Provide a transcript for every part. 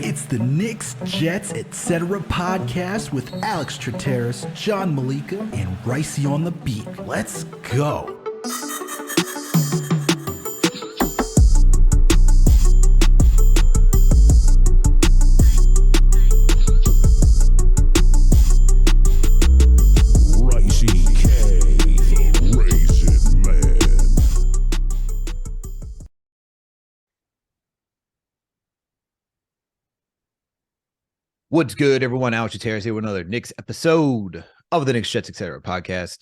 It's the Knicks, Jets, etc. podcast with Alex Trataros, John Meleka, and Raisi on the beat. Let's go. Raisi K, the Raisin Man. What's good, everyone? Alex Trataros here with another Knicks episode of the Knicks, Jets, etc. podcast.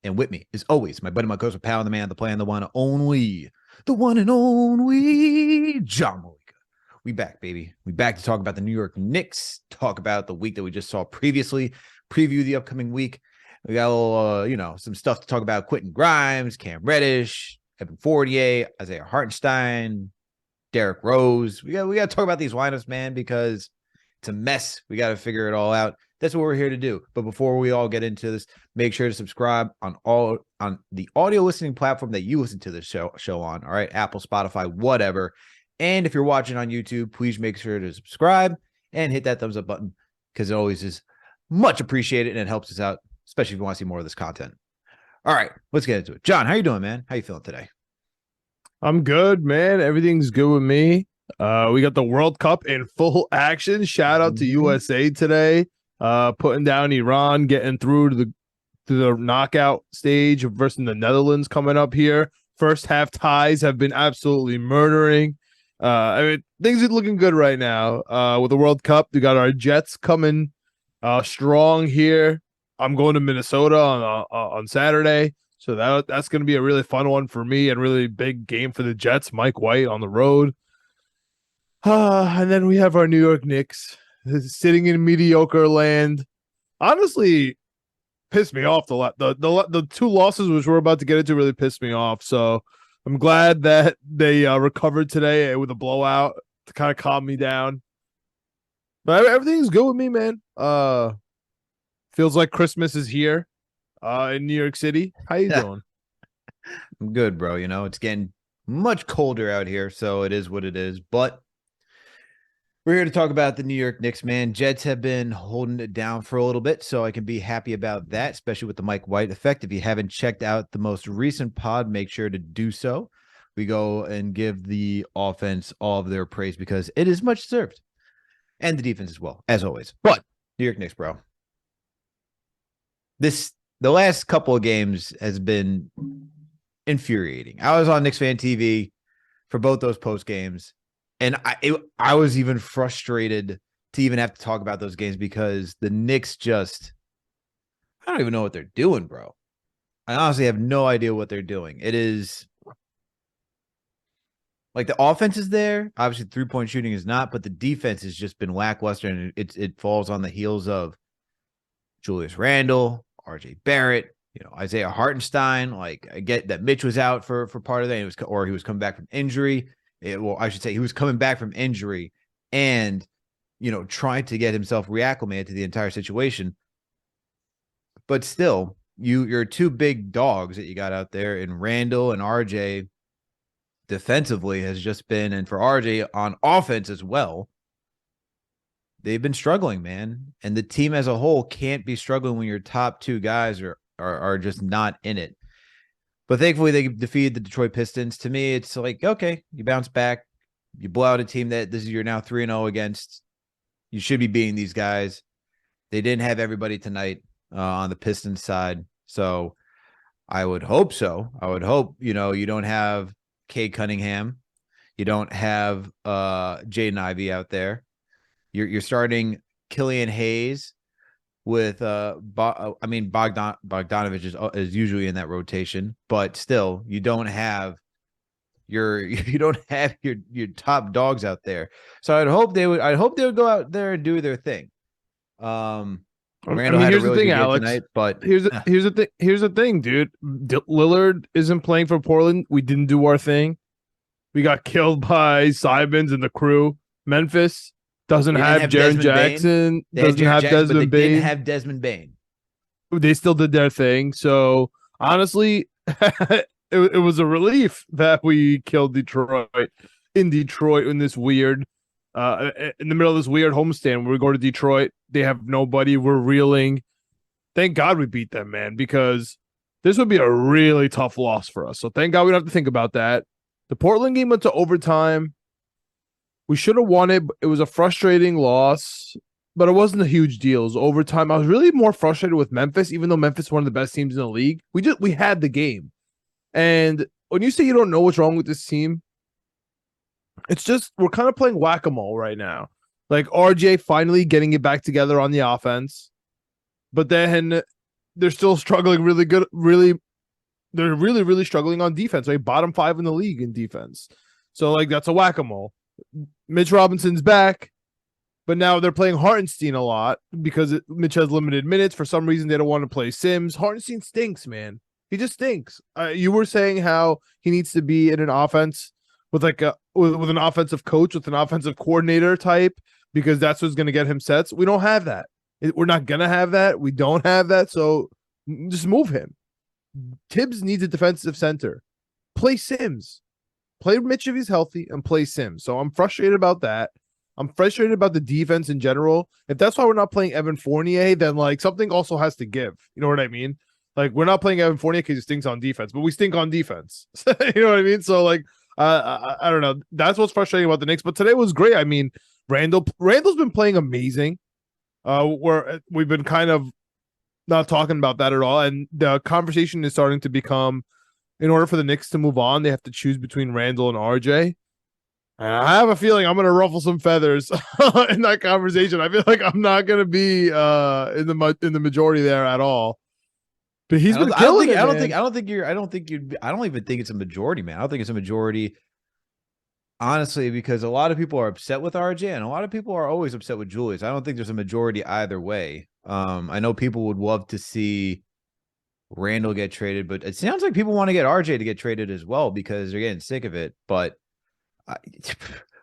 And with me, as always, my buddy, my co-host, pal, the man, the plan, the one and only, John Meleka. We back, baby. We back to talk about the New York Knicks, talk about the week that we just saw previously, preview the upcoming week. We got a little, some stuff to talk about. Quentin Grimes, Cam Reddish, Evan Fournier, Isaiah Hartenstein, Derrick Rose. We got to talk about these lineups, man, because it's a mess. We got to figure it all out. That's what we're here to do. But before we all get into this, make sure to subscribe on the audio listening platform that you listen to the show on. All right, Apple, Spotify, whatever. And if you're watching on YouTube, please make sure to subscribe and hit that thumbs up button because it always is much appreciated and it helps us out, especially if you want to see more of this content. All right, let's get into it. John, how you doing, man? How you feeling today? I'm good, man. Everything's good with me. We got the World Cup in full action. Shout out to USA today, putting down Iran, getting through to the knockout stage versus the Netherlands coming up here. First half ties have been absolutely murdering. Things are looking good right now. With the World Cup, we got our Jets coming strong here. I'm going to Minnesota on Saturday, so that's going to be a really fun one for me and really big game for the Jets. Mike White on the road. And then we have our New York Knicks sitting in mediocre land. Honestly, pissed me off. The two losses which we're about to get into really pissed me off. So I'm glad that they recovered today with a blowout to kind of calm me down. But everything's good with me, man. Feels like Christmas is here in New York City. How you doing? I'm good, bro. It's getting much colder out here, so it is what it is. But we're here to talk about the New York Knicks, man. Jets have been holding it down for a little bit, so I can be happy about that, especially with the Mike White effect. If you haven't checked out the most recent pod, make sure to do so. We go and give the offense all of their praise because it is much deserved. And the defense as well, as always. But New York Knicks, bro. The last couple of games has been infuriating. I was on Knicks Fan TV for both those post games. And I was even frustrated to even have to talk about those games because the Knicks I don't even know what they're doing, bro. I honestly have no idea what they're doing. It is like the offense is there. Obviously, 3-point shooting is not, but the defense has just been lackluster, and it falls on the heels of Julius Randle, RJ Barrett, Isaiah Hartenstein. Like, I get that Mitch was out for part of that, he was coming back from injury. I should say he was coming back from injury and, trying to get himself reacclimated to the entire situation. But still, you're two big dogs that you got out there in Randall and RJ defensively has just been, and for RJ on offense as well, they've been struggling, man. And the team as a whole can't be struggling when your top two guys are just not in it. But thankfully, they defeated the Detroit Pistons. To me, it's like, okay, you bounce back. You blow out a team that this is you're now 3-0 against. You should be beating these guys. They didn't have everybody tonight on the Pistons side. So I would hope so. I would hope, you don't have Cade Cunningham. You don't have Jaden Ivey out there. You're starting Killian Hayes with Bogdanovich is usually in that rotation, but still you don't have your top dogs out there. So I'd hope they would go out there and do their thing. Randall had a really good game tonight, but here's the thing, dude. Lillard isn't playing for Portland. We didn't do our thing. We got killed by Simons and the crew. Memphis doesn't have Jaren Jackson. Doesn't have Desmond Bane. They didn't have Desmond Bane. They still did their thing. So honestly, it was a relief that we killed Detroit in this weird in the middle of this weird homestand where we go to Detroit. They have nobody. We're reeling. Thank God we beat them, man, because this would be a really tough loss for us. So thank God we don't have to think about that. The Portland game went to overtime. We should have won it. It was a frustrating loss, but it wasn't a huge deal. It was overtime. I was really more frustrated with Memphis, even though Memphis is one of the best teams in the league. We had the game. And when you say you don't know what's wrong with this team, it's just we're kind of playing whack-a-mole right now. Like RJ finally getting it back together on the offense, but then they're still struggling they're really struggling on defense. Like bottom 5 in the league in defense. So like that's a whack-a-mole. Mitch Robinson's back, but now they're playing Hartenstein a lot because Mitch has limited minutes. For some reason, they don't want to play Sims. Hartenstein stinks, man. He just stinks. You were saying how he needs to be in an offense with like with an offensive coach, with an offensive coordinator type, because that's what's going to get him sets. We don't have that. We're not going to have that. We don't have that. So just move him. Tibbs needs a defensive center. Play Sims. Play Mitch if he's healthy and play Sims. So I'm frustrated about that. I'm frustrated about the defense in general. If that's why we're not playing Evan Fournier, then like something also has to give. You know what I mean? Like we're not playing Evan Fournier because he stinks on defense, but we stink on defense. You know what I mean? So like I don't know. That's what's frustrating about the Knicks. But today was great. I mean, Randall's been playing amazing. We've been kind of not talking about that at all, and the conversation is starting to become, in order for the Knicks to move on, they have to choose between Randall and RJ. And I have a feeling I'm going to ruffle some feathers in that conversation. I feel like I'm not going to be in the majority there at all. But he's been killing it. I don't even think it's a majority, man. I don't think it's a majority, honestly, because a lot of people are upset with RJ and a lot of people are always upset with Julius. I don't think there's a majority either way. I know people would love to see Randall get traded, but it sounds like people want to get RJ to get traded as well because they're getting sick of it. But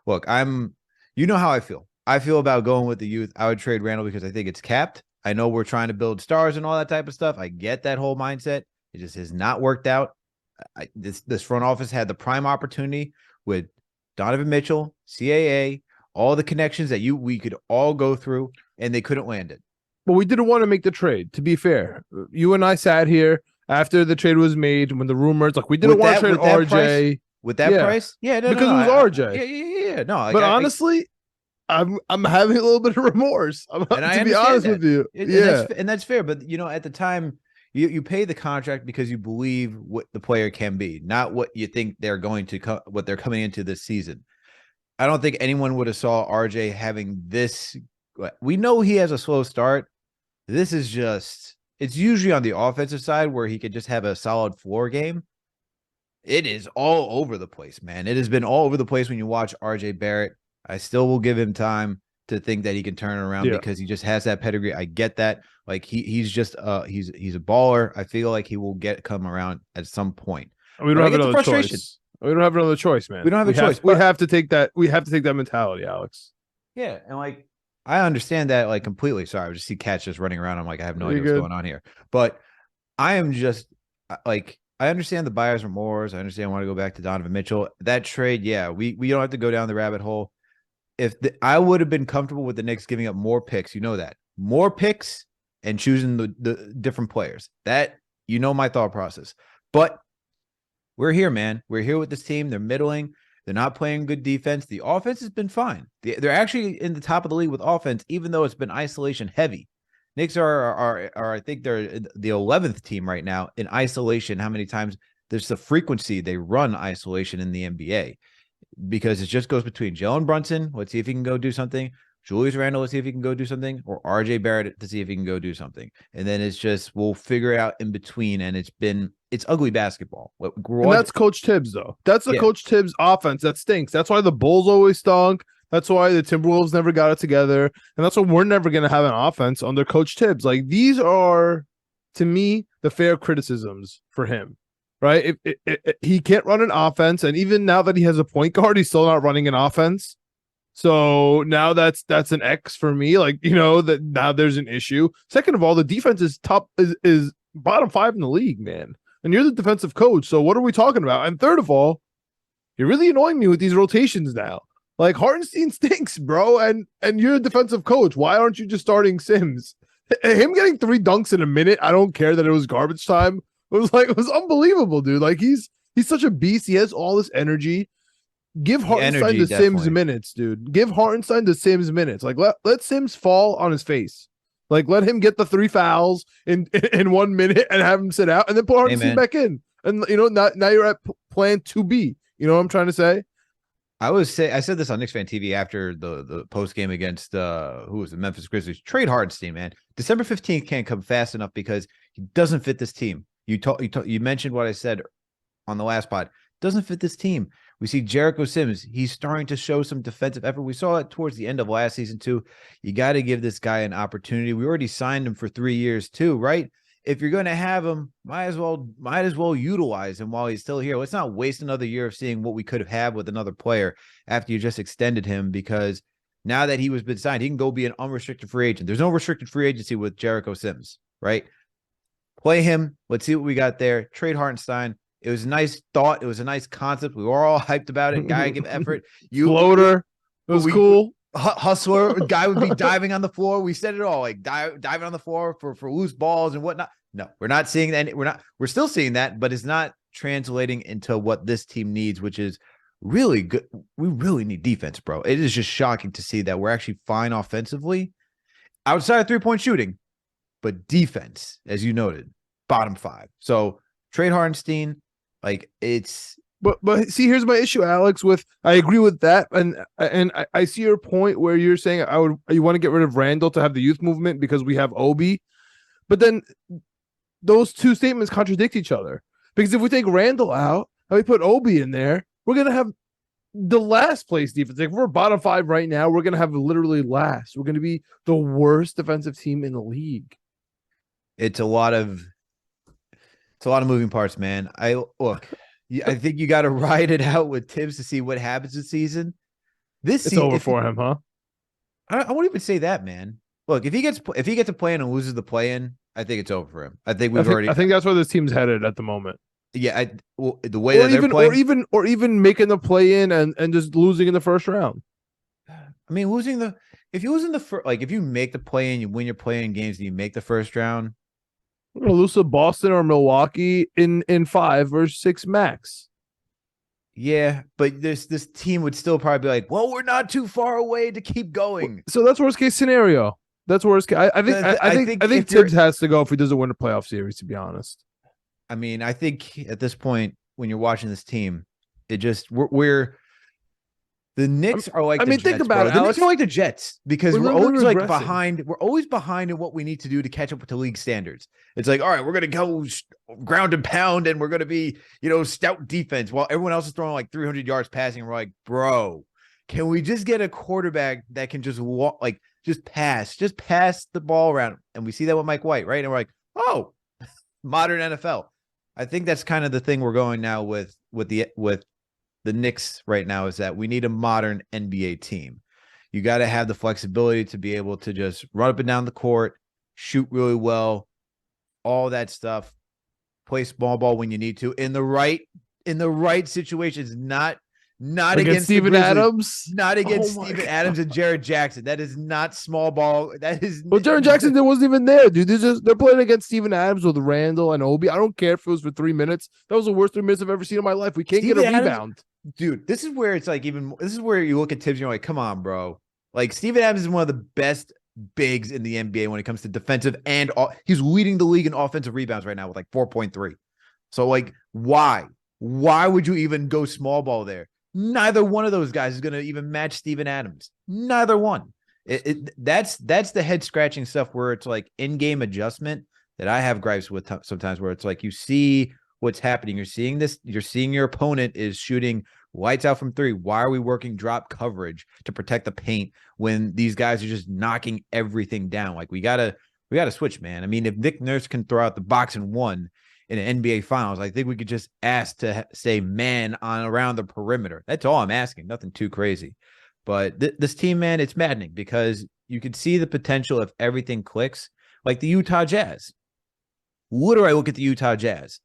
look, you know how I feel. I feel about going with the youth. I would trade Randall because I think it's capped. I know we're trying to build stars and all that type of stuff. I get that whole mindset. It just has not worked out. This front office had the prime opportunity with Donovan Mitchell, CAA, all the connections that we could all go through, and they couldn't land it. But we didn't want to make the trade, to be fair. You and I sat here after the trade was made when the rumors, like we didn't want to trade RJ. With that price? Yeah, because it was RJ. Yeah. No, like, but honestly, I'm having a little bit of remorse. To be honest with you. And that's fair. But, at the time, you pay the contract because you believe what the player can be, not what you think they're going to what they're coming into this season. I don't think anyone would have saw RJ having this. We know he has a slow start. This is it's usually on the offensive side where he could just have a solid floor game. It is all over the place, man. It has been all over the place when you watch RJ Barrett. I still will give him time to think that he can turn it around because he just has that pedigree. I get that. Like he's just he's a baller. I feel like he will come around at some point. We don't have another choice. We don't have another choice, man. We don't have a choice. We have to take that. We have to take that mentality, Alex. Yeah, and I understand that completely. Sorry, I just see cats just running around. I'm like, I have no idea what's going on here. But I am just I understand the buyer's remorse. I understand I want to go back to Donovan Mitchell. That trade, we don't have to go down the rabbit hole. I would have been comfortable with the Knicks giving up more picks, more picks and choosing the different players. That my thought process. But we're here, man. We're here with this team. They're middling. They're not playing good defense. The offense has been fine. They're actually in the top of the league with offense, even though it's been isolation heavy. Knicks are I think they're the 11th team right now in isolation. How many times there's the frequency they run isolation in the NBA, because it just goes between Jalen Brunson. Let's see if he can go do something. Julius Randle, let's see if he can go do something, or RJ Barrett to see if he can go do something. And then it's just, we'll figure it out in between. And it's ugly basketball. And that's Coach Tibbs, though. That's the Coach Tibbs offense that stinks. That's why the Bulls always stunk. That's why the Timberwolves never got it together. And that's why we're never going to have an offense under Coach Tibbs. Like, these are, to me, the fair criticisms for him, right? He can't run an offense. And even now that he has a point guard, he's still not running an offense. So now that's an X for me. That now there's an issue. Second of all, the defense is top is bottom 5 in the league, man. and you're the defensive coach. So what are we talking about? And third of all, you're really annoying me with these rotations now. Like Hartenstein stinks, bro, and you're a defensive coach. Why aren't you just starting Sims? Him getting 3 dunks in a minute, I don't care that it was garbage time. It was unbelievable, dude. Like he's such a beast. He has all this energy. Give Hartenstein the Sims minutes, dude. Give Hartenstein the Sims minutes. Like let Sims fall on his face. Like let him get the 3 fouls in 1 minute and have him sit out, and then put Hartenstein back in. And now you're at plan 2B. You know what I'm trying to say? I said this on Knicks Fan TV after the post game against who was the Memphis Grizzlies. Trade Hardenstein, man. December 15th can't come fast enough because he doesn't fit this team. You mentioned what I said on the last pod. Doesn't fit this team. We see Jericho Sims. He's starting to show some defensive effort. We saw it towards the end of last season too. You got to give this guy an opportunity. We already signed him for 3 years too, right? If you're going to have him, might as well utilize him while he's still here. Let's not waste another year of seeing what we could have had with another player after you just extended him, because now that he was been signed, he can go be an unrestricted free agent. There's no restricted free agency with Jericho Sims, right? Play him. Let's see what we got there. Trade Hartenstein. It was a nice thought. It was a nice concept. We were all hyped about it. Guy give effort. Floater. It was cool. Hustler. Guy would be diving on the floor. We said it all, like diving on the floor for loose balls and whatnot. No, we're not seeing that. We're still seeing that, but it's not translating into what this team needs, which is really good. We really need defense, bro. It is just shocking to see that we're actually fine offensively outside of 3-point shooting, but defense, as you noted, bottom 5. So trade Hartenstein, like it's. But see, here's my issue, Alex. I agree with that, and I see your point where you're saying you want to get rid of Randall to have the youth movement because we have Obi, but then those two statements contradict each other, because if we take Randall out and we put Obi in there, we're gonna have the last place defense. Like if we're bottom 5 right now, we're gonna have literally last. We're gonna be the worst defensive team in the league. It's a lot of moving parts, man. I think you got to ride it out with Tibbs to see what happens this season. It's over for him, huh? I won't even say that, man. Look, if he gets a play-in and loses the play-in, I think it's over for him. I think that's where this team's headed at the moment. Yeah, the way that they're playing, or even making the play-in and just losing in the first round. I mean, if you make the play-in, you win your play-in games, and you make the first round. We're gonna lose to Boston or Milwaukee in 5 or 6 max. Yeah, but this team would still probably be like, well, we're not too far away to keep going. So that's worst case scenario. That's worst case. I think Tibbs has to go if he doesn't win a playoff series, to be honest. I mean, I think at this point, when you're watching this team, we're the Knicks are like. Think about it. The Knicks are like the Jets because we're always like regressing. behind. We're always behind in what we need to do to catch up with the league standards. It's like, all right, we're gonna go ground and pound, and we're gonna be, stout defense while everyone else is throwing like 300 yards passing. And we're like, bro, can we just get a quarterback that can just walk, like just pass the ball around? And we see that with Mike White, right? And we're like, oh, modern NFL. I think that's kind of the thing we're going now with the Knicks right now, is that we need a modern NBA team. You got to have the flexibility to be able to just run up and down the court, shoot really well, all that stuff, play small ball when you need to in the right situations, not against Steven Adams, not against Steven Adams and Jared Jackson. That is not small ball. That is Jared Jackson wasn't even there, dude. They're playing against Steven Adams with Randall and Obi. I don't care if it was for 3 minutes. That was the worst 3 minutes I've ever seen in my life. We can't get a rebound. Dude, this is where it's like this is where you look at Tibbs and you're like, come on, bro. Like Steven Adams is one of the best bigs in the NBA when it comes to defensive and he's leading the league in offensive rebounds right now with like 4.3. So like, why would you even go small ball there? Neither one of those guys is going to even match Steven Adams. Neither one. That's the head scratching stuff where it's like in-game adjustment that I have gripes with sometimes, where it's like you see what's happening. You're seeing your opponent is shooting lights out from 3. Why are we working drop coverage to protect the paint when these guys are just knocking everything down? Like we gotta switch, man. I mean, if Nick Nurse can throw out the box and 1 in an NBA Finals, I think we could just ask to say man on around the perimeter. That's all I'm asking. Nothing too crazy. But this team, man, it's maddening because you can see the potential if everything clicks, like the Utah Jazz. What do I look at the Utah Jazz?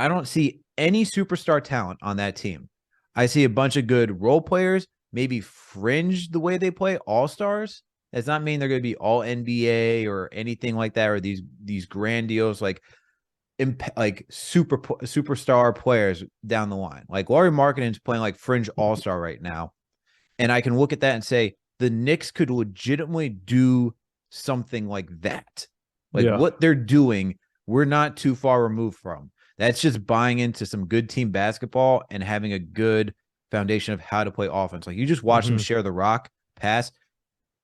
I don't see any superstar talent on that team. I see a bunch of good role players, maybe fringe the way they play, all-stars. Does not mean they're going to be all NBA or anything like that, or these grandiose like superstar players down the line. Like Lauri Markkanen's playing like fringe all-star right now. And I can look at that and say the Knicks could legitimately do something like that. Like what they're doing, we're not too far removed from. That's just buying into some good team basketball and having a good foundation of how to play offense. Like you just watch them share the rock, pass.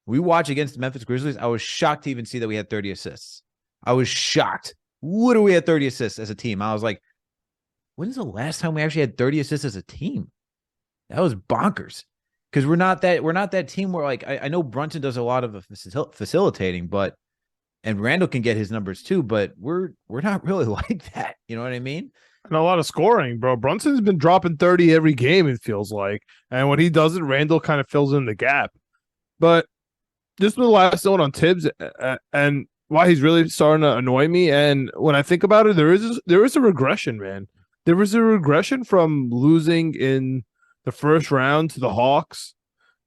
We watch against the Memphis Grizzlies. I was shocked to even see that we had 30 assists. I was shocked. What do we have 30 assists as a team? I was like, when's the last time we actually had 30 assists as a team? That was bonkers. Because we're not that team where like I know Brunson does a lot of facilitating, and Randall can get his numbers too, but we're not really like that. You know what I mean? And a lot of scoring, bro. Brunson's been dropping 30 every game, it feels like. And when he does it, Randall kind of fills in the gap. But just the last note on Tibbs and why he's really starting to annoy me. And when I think about it, there is a regression, man. There was a regression from losing in the first round to the Hawks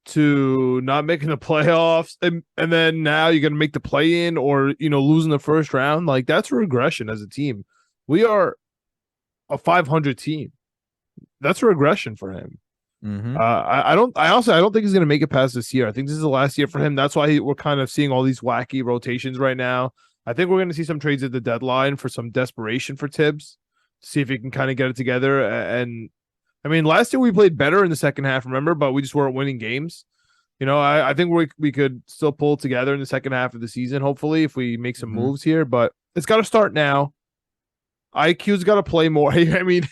to not making the playoffs, and then now you're going to make the play-in or, losing the first round. Like, that's a regression as a team. We are a 500 team. That's a regression for him. I don't think he's going to make it past this year. I think this is the last year for him. That's why we're kind of seeing all these wacky rotations right now. I think we're going to see some trades at the deadline for some desperation for Tibbs, see if he can kind of get it together. And I mean, last year we played better in the second half, remember, but we just weren't winning games. I think we could still pull together in the second half of the season, hopefully, if we make some moves here. But it's got to start now. IQ's got to play more. I mean,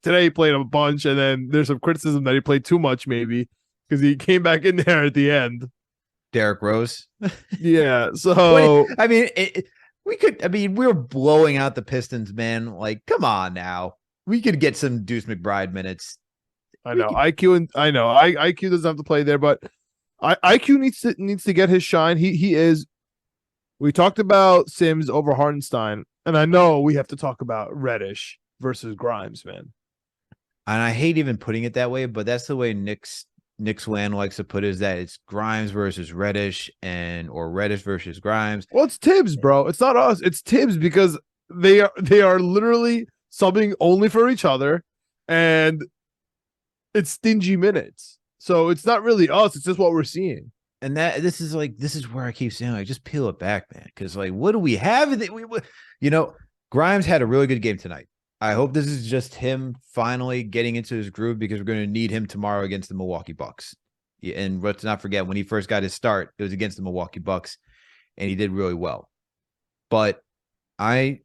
today he played a bunch, and then there's some criticism that he played too much, maybe, because he came back in there at the end. Derrick Rose. Yeah. So we were blowing out the Pistons, man. Like, come on now. We could get some Deuce McBride minutes. I know IQ doesn't have to play there, but IQ needs to get his shine. He is. We talked about Sims over Hartenstein, and I know we have to talk about Reddish versus Grimes, man. And I hate even putting it that way, but that's the way Knicks Land likes to put it, is that it's Grimes versus Reddish or Reddish versus Grimes. Well, it's Tibbs, bro. It's not us. It's Tibbs, because they are literally subbing only for each other, and it's stingy minutes. So it's not really us. It's just what we're seeing. And this is where I keep saying, like, just peel it back, man. Because, like, what do we have? Grimes had a really good game tonight. I hope this is just him finally getting into his groove, because we're going to need him tomorrow against the Milwaukee Bucks. Yeah, and let's not forget, when he first got his start, it was against the Milwaukee Bucks, and he did really well. But I've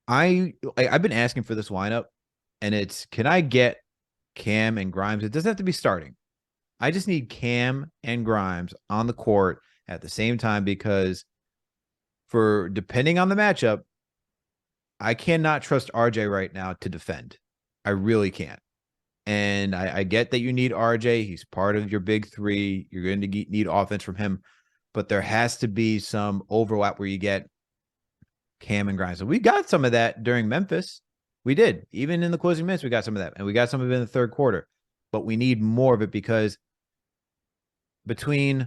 been asking for this lineup, and it's, can I get Cam and Grimes? It doesn't have to be starting. I just need Cam and Grimes on the court at the same time, because depending on the matchup, I cannot trust RJ right now to defend. I really can't. And I get that you need RJ. He's part of your big three. You're going to need offense from him. But there has to be some overlap where you get Cam and Grimes. And we got some of that during Memphis. We did. Even in the closing minutes, we got some of that. And we got some of it in the third quarter. But we need more of it, because out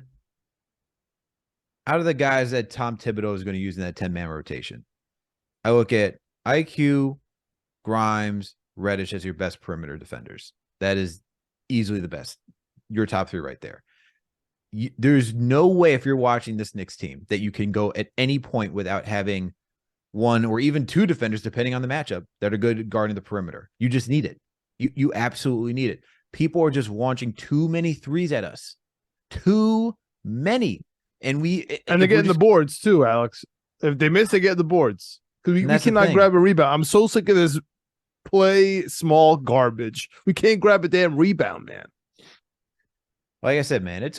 of the guys that Tom Thibodeau is going to use in that 10-man rotation, I look at IQ, Grimes, Reddish as your best perimeter defenders. That is easily the best. Your top three right there. There's no way, if you're watching this Knicks team, that you can go at any point without having one or even two defenders, depending on the matchup, that are good at guarding the perimeter. You just need it. You absolutely need it. People are just launching too many threes at us. Too many. And they're getting the boards too, Alex. If they miss, they get the boards. Because we cannot grab a rebound. I'm so sick of this play small garbage. We can't grab a damn rebound, man. Like I said, man,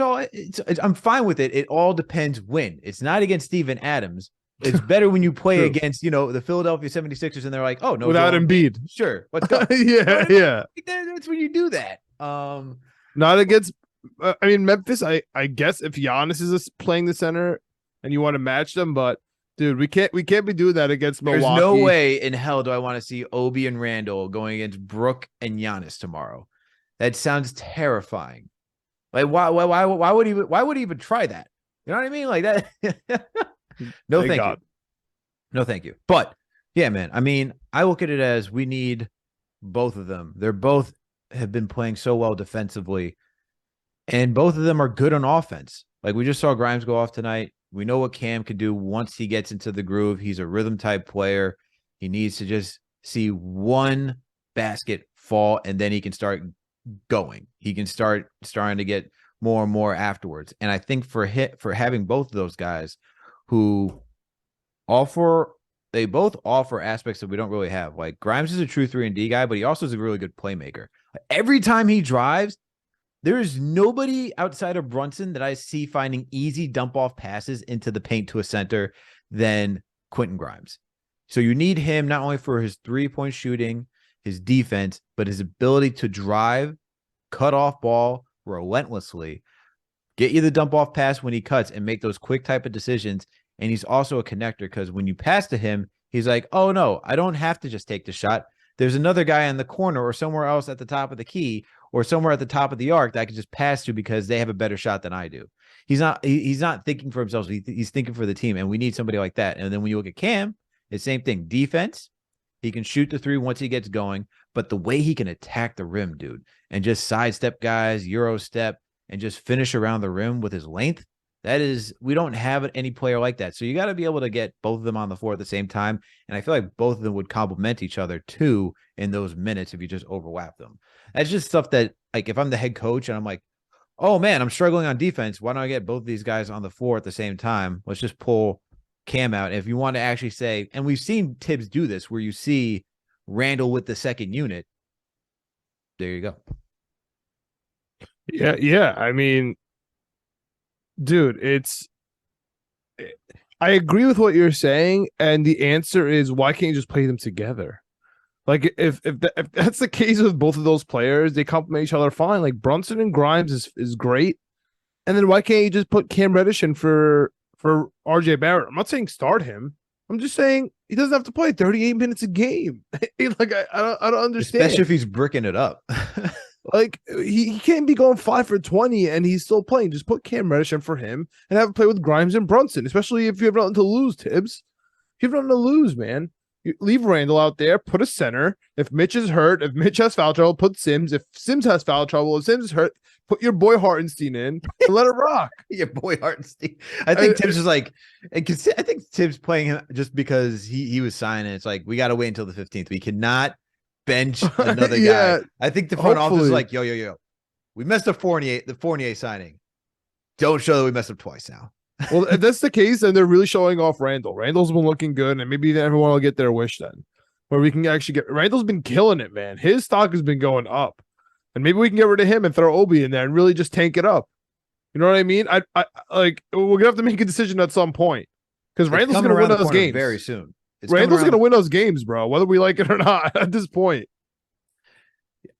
I'm fine with it. It all depends when. It's not against Steven Adams. It's better when you play against, the Philadelphia 76ers, and they're like, oh, no. Without Embiid. Sure. Let's go. Yeah. That's when you do that. Not against Memphis, I guess if Giannis is playing the center and you want to match them, but Dude, we can't be doing that against There's Milwaukee. no way in hell do I want to see Obi and Randall going against Brooke and Giannis tomorrow. That sounds terrifying. Like why would he even try that? You know what I mean? Like that. No, Thank thank God. you. No, thank you. But yeah, man. I mean, I look at it as we need both of them. They're both have been playing so well defensively, and both of them are good on offense. Like we just saw Grimes go off tonight. We know what Cam can do once he gets into the groove. He's a rhythm type player. He needs to just see one basket fall, and then he can start going. He can starting to get more and more afterwards. And I think for having both of those guys who they both offer aspects that we don't really have. Like Grimes is a true 3-and-D guy, but he also is a really good playmaker. Every time he drives, there is nobody outside of Brunson that I see finding easy dump off passes into the paint to a center than Quentin Grimes. So you need him not only for his 3-point shooting, his defense, but his ability to drive, cut off ball relentlessly, get you the dump off pass when he cuts, and make those quick type of decisions. And he's also a connector because when you pass to him, he's like, oh no, I don't have to just take the shot. There's another guy in the corner or somewhere else at the top of the key or somewhere at the top of the arc that I can just pass to because they have a better shot than I do. He's not thinking for himself. He's thinking for the team, and we need somebody like that. And then when you look at Cam, it's the same thing. Defense, he can shoot the 3 once he gets going, but the way he can attack the rim, dude, and just sidestep guys, Euro step, and just finish around the rim with his length, we don't have any player like that. So you got to be able to get both of them on the floor at the same time. And I feel like both of them would complement each other too in those minutes if you just overlap them. That's just stuff that, like, if I'm the head coach and I'm like, oh man, I'm struggling on defense, why don't I get both of these guys on the floor at the same time? Let's just pull Cam out. And if you want to actually say, and we've seen Tibbs do this, where you see Randall with the second unit, there you go. Yeah. I mean, dude, I agree with what you're saying, and the answer is why can't you just play them together? Like if that's the case with both of those players, they complement each other fine. Like Brunson and Grimes is great, and then why can't you just put Cam Reddish in for RJ Barrett? I'm not saying start him. I'm just saying he doesn't have to play 38 minutes a game. Like I don't understand, especially if he's bricking it up. Like he can't be going 5 for 20 and he's still playing. Just put Cam Reddish in for him and have him play with Grimes and Brunson, especially if you have nothing to lose, Tibbs. If you have nothing to lose, man. You leave Randall out there, put a center. If Mitch is hurt, if Mitch has foul trouble, put Sims. If Sims has foul trouble, if Sims is hurt, put your boy Hartenstein in and let it rock. Your boy Hartenstein. I think Tibbs is like, I think Tibbs playing him just because he was signing. It's like, we got to wait until the 15th. We cannot bench another guy. I think the front office is like, yo. We messed up the Fournier signing. Don't show that we messed up twice now. Well, if that's the case, then they're really showing off Randall. Randall's been looking good, and maybe everyone will get their wish then. Where we can actually get Randall's been killing it, man. His stock has been going up. And maybe we can get rid of him and throw Obi in there and really just tank it up. You know what I mean? I like we're gonna have to make a decision at some point. Because Randall's gonna win those games very soon. Randall's gonna win those games, bro, whether we like it or not at this point.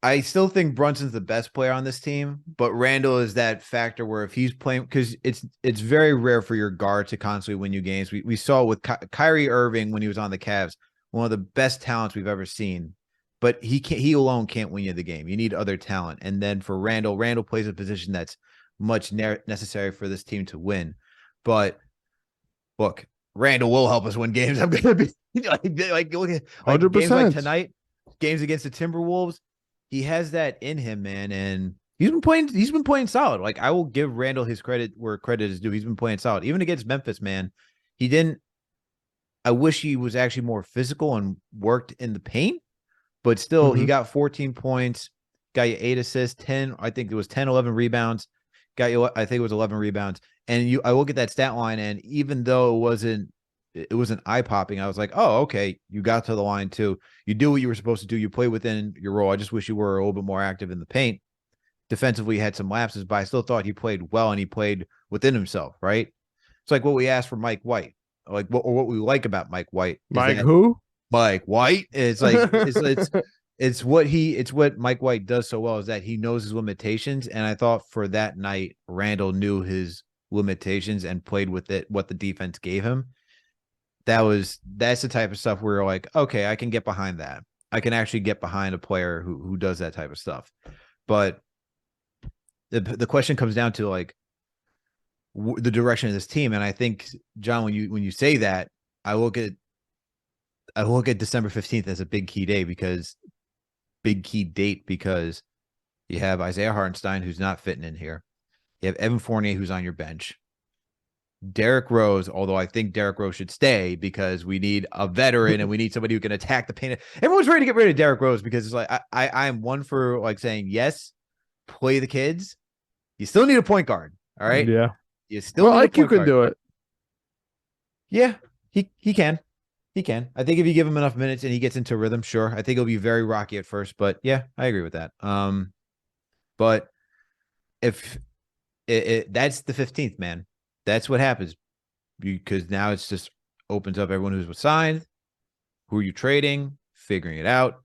I still think Brunson's the best player on this team, but Randall is that factor where if he's playing, because it's very rare for your guard to constantly win you games. We saw it with Kyrie Irving when he was on the Cavs, one of the best talents we've ever seen. But he alone can't win you the game. You need other talent. And then for Randall plays a position that's much necessary for this team to win. But look, Randall will help us win games. I'm gonna be like 100%. Games like tonight, games against the Timberwolves. He has that in him, man, and he's been playing solid. Like, I will give Randall his credit where credit is due. He's been playing solid. Even against Memphis, man. I wish he was actually more physical and worked in the paint, but still he got 14 points, got you 8 assists, 10, I think it was 10, 11 rebounds, got you, I think it was 11 rebounds. And I look at that stat line, and even though it wasn't eye-popping, I was like, oh, okay, you got to the line too. You do what you were supposed to do. You play within your role. I just wish you were a little bit more active in the paint. Defensively, he had some lapses, but I still thought he played well, and he played within himself, right? It's like what we asked for Mike White, like what we like about Mike White. Mike who? Mike White. It's like it's what Mike White does so well is that he knows his limitations, and I thought for that night, Randall knew his limitations and played with it, what the defense gave him. that's the type of stuff where you're like, okay, I can get behind that. I can actually get behind a player who does that type of stuff. But the question comes down to like the direction of this team, and I think, John, when you say that, I look at December 15th as a big key date because you have Isaiah Hartenstein, who's not fitting in here. You have Evan Fournier, who's on your bench. Derrick Rose, although I think Derrick Rose should stay because we need a veteran and we need somebody who can attack the paint. Everyone's ready to get rid of Derrick Rose because it's like I am one for like saying, yes, play the kids. You still need a point guard. All right. Yeah. You still need a point IQ can guard. do it. Yeah, he can. He can. I think if you give him enough minutes and he gets into rhythm, sure. I think it'll be very rocky at first, but yeah, I agree with that. But if that's the 15th, man, that's what happens because now it's just opens up everyone who's signed, who are you trading, figuring it out.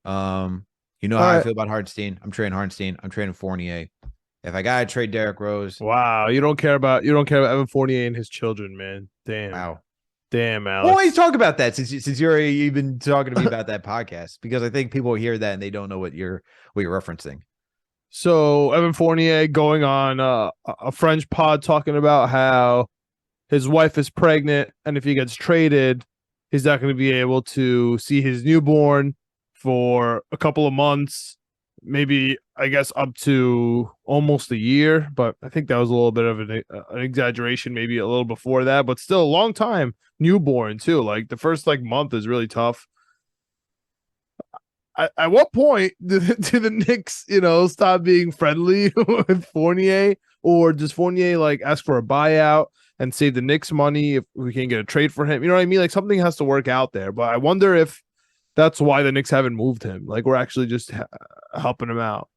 You know how I feel about Hartenstein. I'm trading Hartenstein. I'm trading Fournier. If I gotta trade Derrick Rose, wow, you don't care about Evan Fournier and his children, man. Damn. wow. Damn, Alex. Well, why you talk about that since you've been talking to me about that podcast? Because I think people hear that and they don't know what you're referencing. So Evan Fournier going on a French pod talking about how his wife is pregnant, and if he gets traded, he's not going to be able to see his newborn for a couple of months, maybe I guess up to almost a year. But I think that was a little bit of an exaggeration, maybe a little before that, but still a long time newborn too. Like the first month is really tough. At what point do the Knicks, stop being friendly with Fournier, or does Fournier ask for a buyout and save the Knicks money if we can get a trade for him? You know what I mean? Like something has to work out there. But I wonder if that's why the Knicks haven't moved him. Like we're actually just helping him out.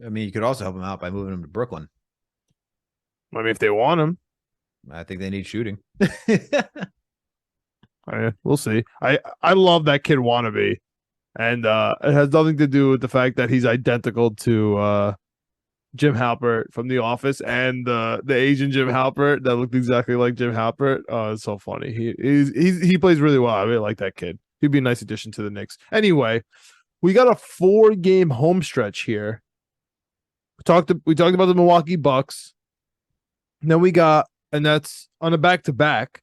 I mean, you could also help him out by moving him to Brooklyn. I mean, if they want him, I think they need shooting. We'll see. I love that kid Wannabe. And it has nothing to do with the fact that he's identical to Jim Halpert from The Office and the Asian Jim Halpert that looked exactly like Jim Halpert. Oh, it's so funny. He plays really well. I really like that kid. He'd be a nice addition to the Knicks. Anyway, we got a 4-game home stretch here. We talked about the Milwaukee Bucks. And then and that's on a back-to-back,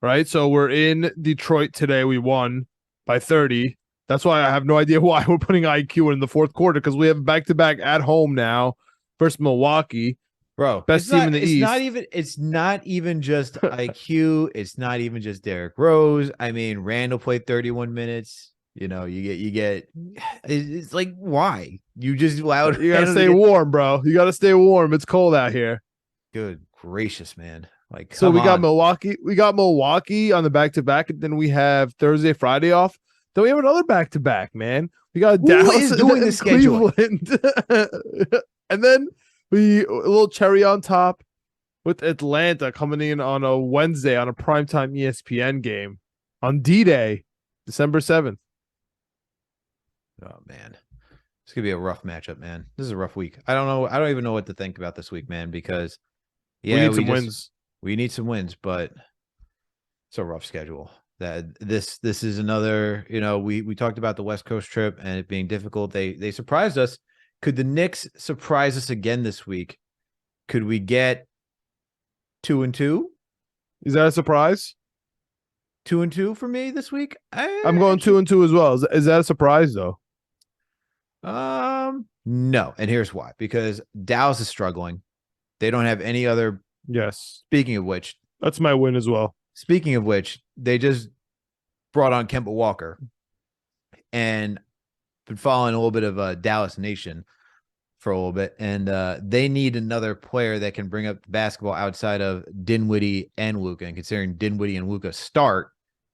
right? So we're in Detroit today. We won by 30. That's why I have no idea why we're putting IQ in the fourth quarter, because we have back-to-back at home now versus Milwaukee. Bro, best team in the East. It's not even just IQ. It's not even just Derrick Rose. I mean, Randall played 31 minutes. You get. It's like, why? You just allowed. You gotta stay warm, bro. You gotta stay warm. It's cold out here. Good gracious, man! Like, so we got Milwaukee. We got Milwaukee on the back-to-back, and then we have Thursday, Friday off. Then we have another back-to-back, man. We got Dallas doing the schedule, and then a little cherry on top with Atlanta coming in on a Wednesday on a primetime ESPN game on D-Day, December 7th. Oh man, it's gonna be a rough matchup, man. This is a rough week. I don't know. I don't even know what to think about this week, man. Because we need some wins. We need some wins, but it's a rough schedule. That this is another, we talked about the West Coast trip and it being difficult. They surprised us. Could the Knicks surprise us again this week? Could we get 2-2? Is that a surprise? 2-2 for me this week. I'm going 2-2 as well. Is that a surprise though? No, and here's why. Because Dallas is struggling. They don't have any other. Yes. Speaking of which, that's my win as well. Speaking of which, they just brought on Kemba Walker and been following a little bit of Dallas Nation for a little bit. And they need another player that can bring up basketball outside of Dinwiddie and Luka. And considering Dinwiddie and Luka start,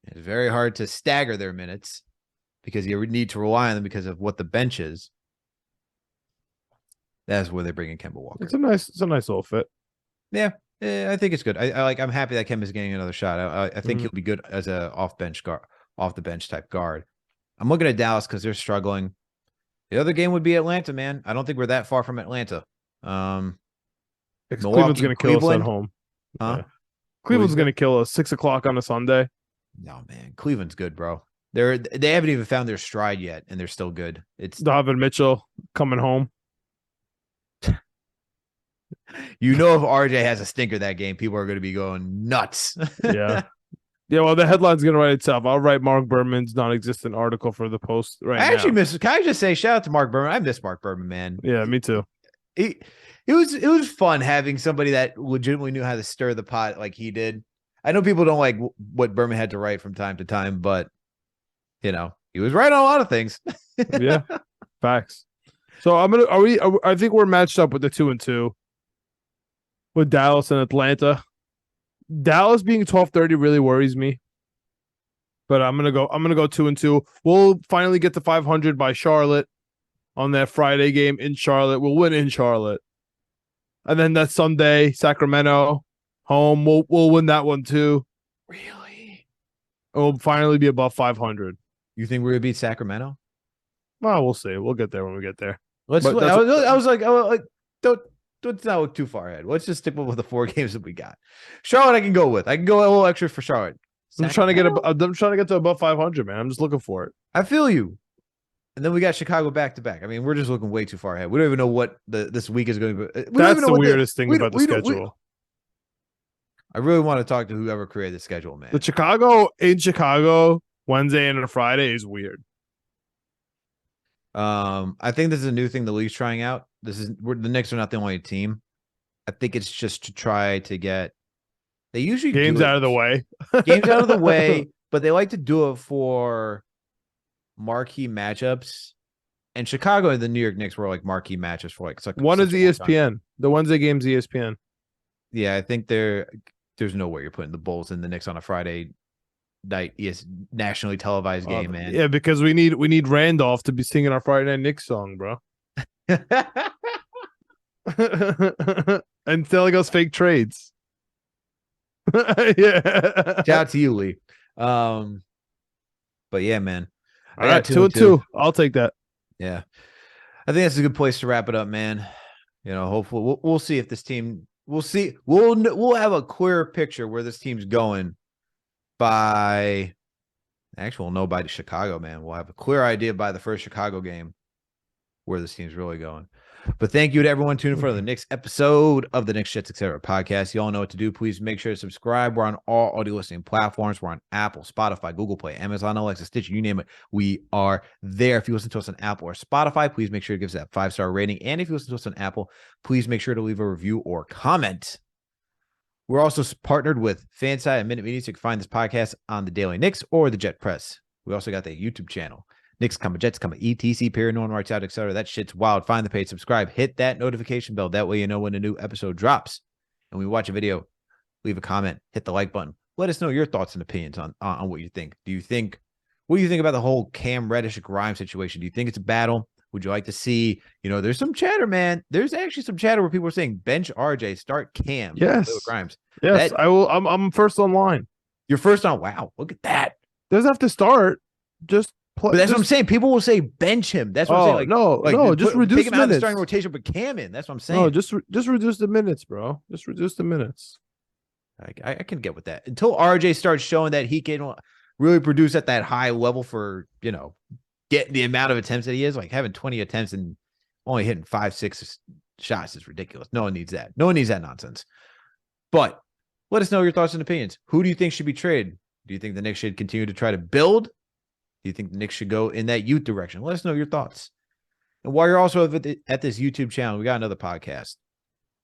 it's very hard to stagger their minutes because you need to rely on them because of what the bench is. That's where they bring in Kemba Walker. It's a nice little fit. Yeah. I think it's good. I'm happy that Kemba's getting another shot. I think he'll be good as a off the bench type guard. I'm looking at Dallas because they're struggling. The other game would be Atlanta, man. I don't think we're that far from Atlanta. Cleveland's going to kill us at home. Huh? Yeah. Cleveland's going to kill us 6:00 on a Sunday. No, man. Cleveland's good, bro. They haven't even found their stride yet, and they're still good. It's Donovan Mitchell coming home. if RJ has a stinker that game, people are going to be going nuts. Yeah. Yeah, well, the headline's going to write itself. I'll write Mark Berman's non-existent article for the Post right now. I actually miss. Can I just say shout out to Mark Berman? I miss Mark Berman, man. Yeah, me too. It was fun having somebody that legitimately knew how to stir the pot like he did. I know people don't like what Berman had to write from time to time, but he was right on a lot of things. Yeah, facts. So I think we're matched up with the 2-2 with Dallas and Atlanta. Dallas being 12-30 really worries me. But I'm gonna go 2-2. We'll finally get to 500 by Charlotte on that Friday game in Charlotte. We'll win in Charlotte. And then that Sunday, Sacramento, home. We'll win that one too. Really? We'll finally be above 500. You think we're gonna beat Sacramento? Well, we'll see. We'll get there when we get there. I was like, don't not look too far ahead. Let's just stick with the 4 games that we got. Charlotte, I can go with. I can go a little extra for Charlotte. I'm trying to get to above 500, man. I'm just looking for it. I feel you. And then we got Chicago back to back. I mean, we're just looking way too far ahead. We don't even know what this week is going to be. That's the weirdest thing about the schedule. I really want to talk to whoever created the schedule, man. The Chicago Wednesday and a Friday is weird. I think this is a new thing the league's trying out. The Knicks are not the only team. I think it's just to try to get. They usually games out of the way. Games out of the way, but they like to do it for marquee matchups. And Chicago and the New York Knicks were like marquee matchups for like one is ESPN. The Wednesday game's ESPN. Yeah, I think there's no way you're putting the Bulls and the Knicks on a Friday night nationally televised game, man. Yeah, because we need Randolph to be singing our Friday Night Knicks song, bro. And selling us fake trades. Yeah. Shout out to you, Lee. But yeah, man. All right, 2-2. I'll take that. Yeah. I think that's a good place to wrap it up, man. Hopefully we'll see if this team we'll have a clearer picture where this team's going by Chicago, man. We'll have a clear idea by the first Chicago game where this team's really going. But thank you to everyone tuning in for the next episode of the Knicks, Jets, Etc. podcast. You all know what to do. Please make sure to subscribe. We're on all audio listening platforms. We're on Apple, Spotify, Google Play, Amazon, Alexa, Stitcher, you name it. We are there. If you listen to us on Apple or Spotify, please make sure to give us that 5-star rating. And if you listen to us on Apple, please make sure to leave a review or comment. We're also partnered with Fanside and Minute Media, so you can find this podcast on the Daily Knicks or the Jet Press. We also got the YouTube channel. Knicks, Jets, ETC, period, no one writes out, etc. That shit's wild. Find the page, subscribe, hit that notification bell. That way you know when a new episode drops. And when we watch a video, leave a comment, hit the like button. Let us know your thoughts and opinions on what you think. What do you think about the whole Cam Reddish Grimes situation? Do you think it's a battle? Would you like to see, there's some chatter, man. There's actually some chatter where people are saying bench RJ, start Cam. Yes. Grimes. Yes, I will. I'm first online. You're first on. Wow. Look at that. Doesn't have to start. Just play. But that's what I'm saying. People will say bench him. That's what I'm saying. Just reduce take him out of the minutes. starting rotation, but Cam in. That's what I'm saying. No, just reduce the minutes, bro. Just reduce the minutes. I can get with that until RJ starts showing that he can really produce at that high level for get the amount of attempts that he is. Like having 20 attempts and only hitting 5-6 shots is ridiculous. No one needs that. No one needs that nonsense. But let us know your thoughts and opinions. Who do you think should be traded? Do you think the Knicks should continue to try to build? Do you think the Knicks should go in that youth direction? Let us know your thoughts. And while you're also at this YouTube channel, we got another podcast,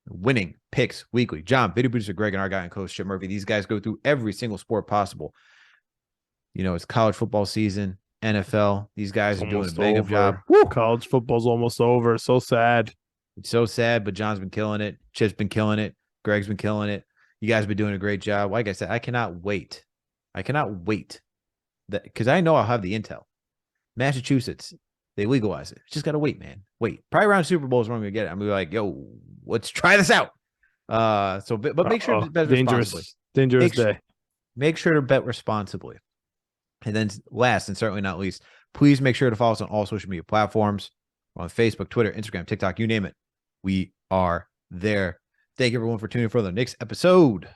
Winning Picks Weekly. John, video producer Greg, and our guy and coach Chip Murphy. These guys go through every single sport possible. It's college football season, NFL. These guys are doing a bang up job. Woo! College football's almost over. So sad. It's so sad, but John's been killing it. Chip's been killing it. Greg's been killing it. You guys have been doing a great job. Like I said, I cannot wait. Because I know I'll have the intel. Massachusetts, they legalize it. Just got to wait, man. Wait. Probably around Super Bowl is when we get it. I'm going to be like, yo, let's try this out. But make sure to bet responsibly. Dangerous day. Make sure to bet responsibly. And then last and certainly not least, please make sure to follow us on all social media platforms. We're on Facebook, Twitter, Instagram, TikTok, you name it. We are there. Thank you, everyone, for tuning in for the next episode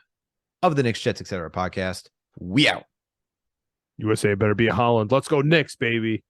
of the Knicks, Jets, Etc. podcast. We out. USA better be Holland. Let's go Knicks, baby.